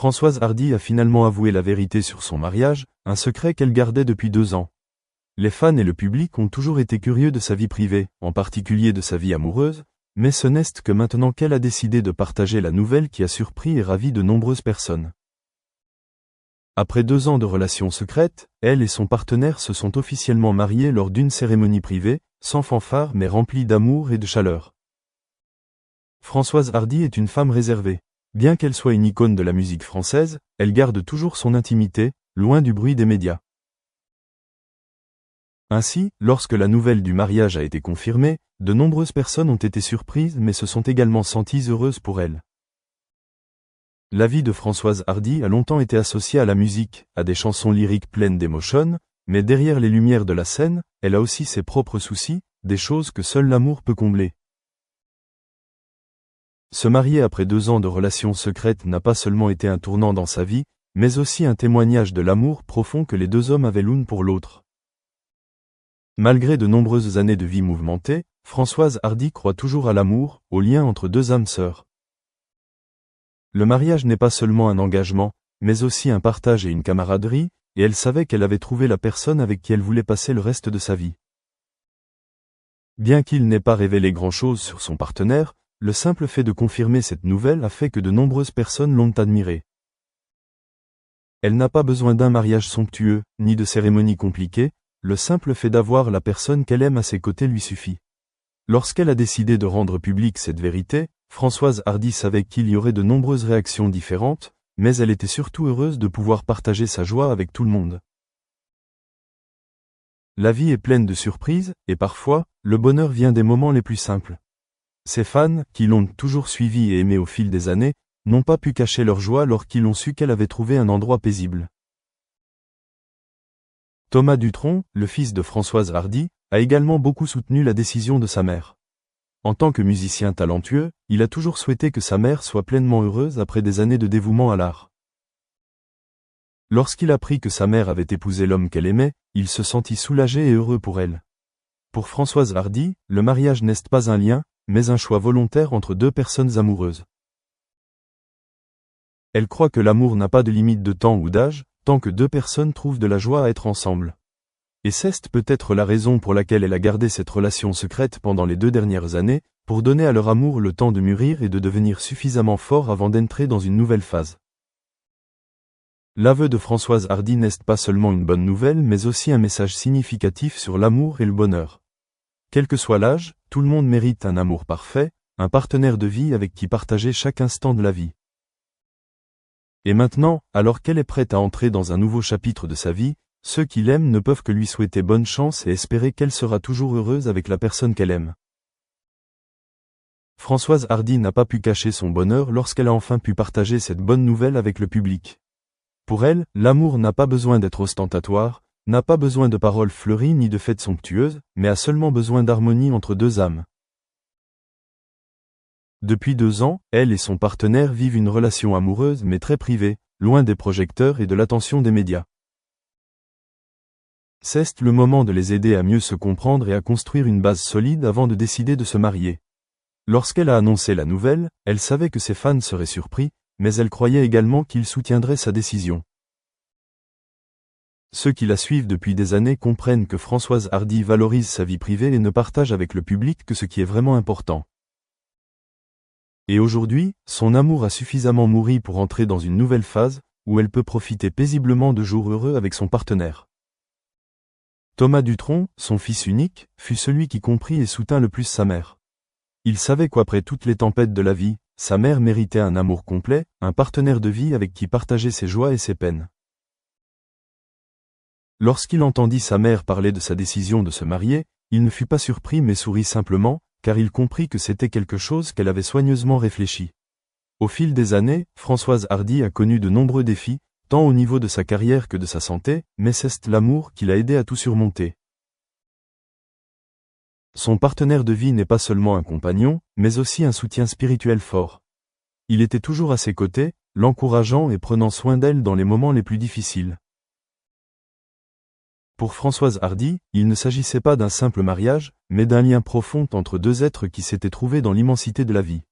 Françoise Hardy a finalement avoué la vérité sur son mariage, un secret qu'elle gardait depuis 2 ans. Les fans et le public ont toujours été curieux de sa vie privée, en particulier de sa vie amoureuse, mais ce n'est que maintenant qu'elle a décidé de partager la nouvelle qui a surpris et ravi de nombreuses personnes. Après 2 ans de relations secrètes, elle et son partenaire se sont officiellement mariés lors d'une cérémonie privée, sans fanfare mais remplie d'amour et de chaleur. Françoise Hardy est une femme réservée. Bien qu'elle soit une icône de la musique française, elle garde toujours son intimité, loin du bruit des médias. Ainsi, lorsque la nouvelle du mariage a été confirmée, de nombreuses personnes ont été surprises mais se sont également senties heureuses pour elle. La vie de Françoise Hardy a longtemps été associée à la musique, à des chansons lyriques pleines d'émotion, mais derrière les lumières de la scène, elle a aussi ses propres soucis, des choses que seul l'amour peut combler. Se marier après 2 ans de relations secrètes n'a pas seulement été un tournant dans sa vie, mais aussi un témoignage de l'amour profond que les 2 hommes avaient l'un pour l'autre. Malgré de nombreuses années de vie mouvementée, Françoise Hardy croit toujours à l'amour, au lien entre 2 âmes sœurs. Le mariage n'est pas seulement un engagement, mais aussi un partage et une camaraderie, et elle savait qu'elle avait trouvé la personne avec qui elle voulait passer le reste de sa vie. Bien qu'il n'ait pas révélé grand-chose sur son partenaire, le simple fait de confirmer cette nouvelle a fait que de nombreuses personnes l'ont admirée. Elle n'a pas besoin d'un mariage somptueux, ni de cérémonies compliquées, le simple fait d'avoir la personne qu'elle aime à ses côtés lui suffit. Lorsqu'elle a décidé de rendre publique cette vérité, Françoise Hardy savait qu'il y aurait de nombreuses réactions différentes, mais elle était surtout heureuse de pouvoir partager sa joie avec tout le monde. La vie est pleine de surprises, et parfois, le bonheur vient des moments les plus simples. Ses fans, qui l'ont toujours suivie et aimée au fil des années, n'ont pas pu cacher leur joie lorsqu'ils ont su qu'elle avait trouvé un endroit paisible. Thomas Dutronc, le fils de Françoise Hardy, a également beaucoup soutenu la décision de sa mère. En tant que musicien talentueux, il a toujours souhaité que sa mère soit pleinement heureuse après des années de dévouement à l'art. Lorsqu'il apprit que sa mère avait épousé l'homme qu'elle aimait, il se sentit soulagé et heureux pour elle. Pour Françoise Hardy, le mariage n'est pas un lien, mais un choix volontaire entre 2 personnes amoureuses. Elle croit que l'amour n'a pas de limite de temps ou d'âge, tant que 2 personnes trouvent de la joie à être ensemble. Et c'est peut-être la raison pour laquelle elle a gardé cette relation secrète pendant les 2 dernières années, pour donner à leur amour le temps de mûrir et de devenir suffisamment fort avant d'entrer dans une nouvelle phase. L'aveu de Françoise Hardy n'est pas seulement une bonne nouvelle mais aussi un message significatif sur l'amour et le bonheur. Quel que soit l'âge, tout le monde mérite un amour parfait, un partenaire de vie avec qui partager chaque instant de la vie. Et maintenant, alors qu'elle est prête à entrer dans un nouveau chapitre de sa vie, ceux qui l'aiment ne peuvent que lui souhaiter bonne chance et espérer qu'elle sera toujours heureuse avec la personne qu'elle aime. Françoise Hardy n'a pas pu cacher son bonheur lorsqu'elle a enfin pu partager cette bonne nouvelle avec le public. Pour elle, l'amour n'a pas besoin d'être ostentatoire, n'a pas besoin de paroles fleuries ni de fêtes somptueuses, mais a seulement besoin d'harmonie entre 2 âmes. Depuis 2 ans, elle et son partenaire vivent une relation amoureuse mais très privée, loin des projecteurs et de l'attention des médias. C'est le moment de les aider à mieux se comprendre et à construire une base solide avant de décider de se marier. Lorsqu'elle a annoncé la nouvelle, elle savait que ses fans seraient surpris, mais elle croyait également qu'ils soutiendraient sa décision. Ceux qui la suivent depuis des années comprennent que Françoise Hardy valorise sa vie privée et ne partage avec le public que ce qui est vraiment important. Et aujourd'hui, son amour a suffisamment mûri pour entrer dans une nouvelle phase, où elle peut profiter paisiblement de jours heureux avec son partenaire. Thomas Dutronc, son fils unique, fut celui qui comprit et soutint le plus sa mère. Il savait qu'après toutes les tempêtes de la vie, sa mère méritait un amour complet, un partenaire de vie avec qui partager ses joies et ses peines. Lorsqu'il entendit sa mère parler de sa décision de se marier, il ne fut pas surpris mais sourit simplement, car il comprit que c'était quelque chose qu'elle avait soigneusement réfléchi. Au fil des années, Françoise Hardy a connu de nombreux défis, tant au niveau de sa carrière que de sa santé, mais c'est l'amour qui l'a aidé à tout surmonter. Son partenaire de vie n'est pas seulement un compagnon, mais aussi un soutien spirituel fort. Il était toujours à ses côtés, l'encourageant et prenant soin d'elle dans les moments les plus difficiles. Pour Françoise Hardy, il ne s'agissait pas d'un simple mariage, mais d'un lien profond entre 2 êtres qui s'étaient trouvés dans l'immensité de la vie.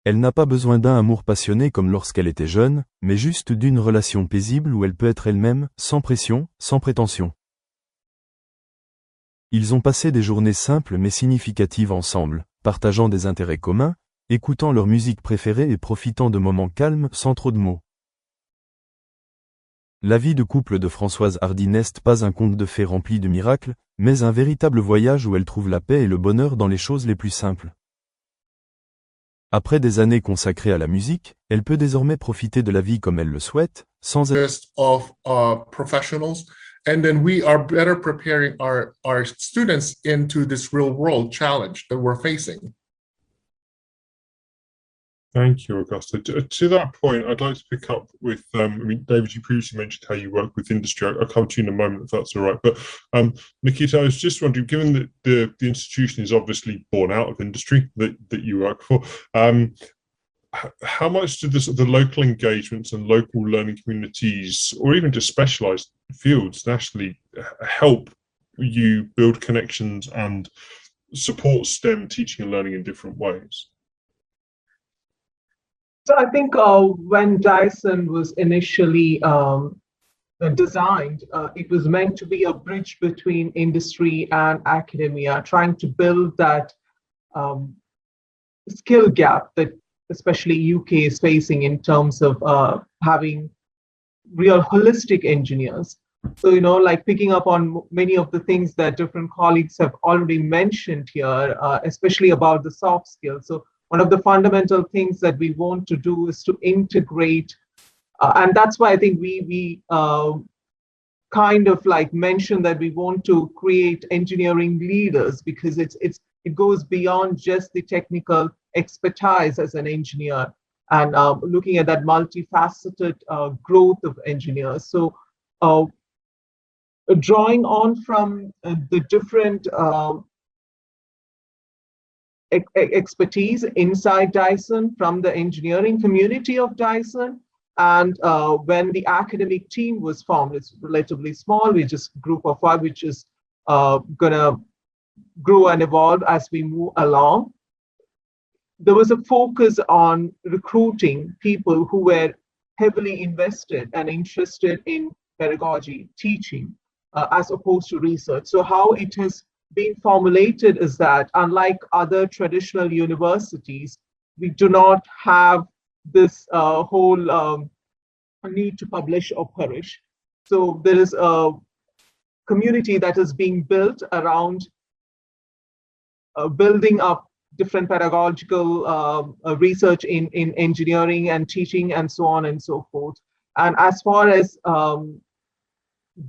Elle n'a pas besoin d'un amour passionné comme lorsqu'elle était jeune, mais juste d'une relation paisible où elle peut être elle-même, sans pression, sans prétention. Ils ont passé des journées simples mais significatives ensemble, partageant des intérêts communs, écoutant leur musique préférée et profitant de moments calmes sans trop de mots. La vie de couple de Françoise Hardy n'est pas un conte de fées rempli de miracles, mais un véritable voyage où elle trouve la paix et le bonheur dans les choses les plus simples. Après des années consacrées à la musique, elle peut désormais profiter de la vie comme elle le souhaite, sans être of professionals, and then we are better preparing our students into this real world challenge that we're facing. Thank you, Augusta. To that point, I'd like to pick up with, David, you previously mentioned how you work with industry. I'll come to you in a moment if that's all right. But Nikita, I was just wondering, given that the institution is obviously born out of industry that you work for, how much do the local engagements and local learning communities, or even just specialized fields nationally, help you build connections and support STEM teaching and learning in different ways? So I think when Dyson was initially designed, it was meant to be a bridge between industry and academia, trying to build that skill gap that especially UK is facing in terms of having real holistic engineers. So, like picking up on many of the things that different colleagues have already mentioned here, especially about the soft skills. So one of the fundamental things that we want to do is to integrate, and that's why I think we kind of like mention that we want to create engineering leaders, because it goes beyond just the technical expertise as an engineer, and looking at that multifaceted growth of engineers. So drawing on from the different expertise inside Dyson from the engineering community of Dyson. And when the academic team was formed, it's relatively small, we just group of 5, which is gonna grow and evolve as we move along. There was a focus on recruiting people who were heavily invested and interested in pedagogy, teaching, as opposed to research. So how it has been formulated is that, unlike other traditional universities, we do not have this whole need to publish or perish. So there is a community that is being built around building up different pedagogical research in engineering and teaching and so on and so forth. And as far as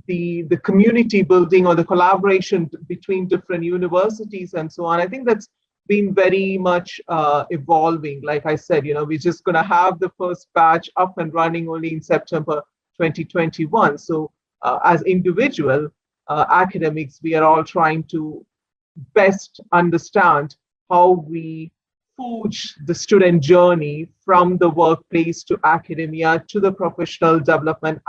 the community building or the collaboration between different universities and so on, I think that's been very much evolving. Like I said, we're just going to have the first batch up and running only in September 2021. So as individual academics, we are all trying to best understand how we forge the student journey from the workplace to academia to the professional development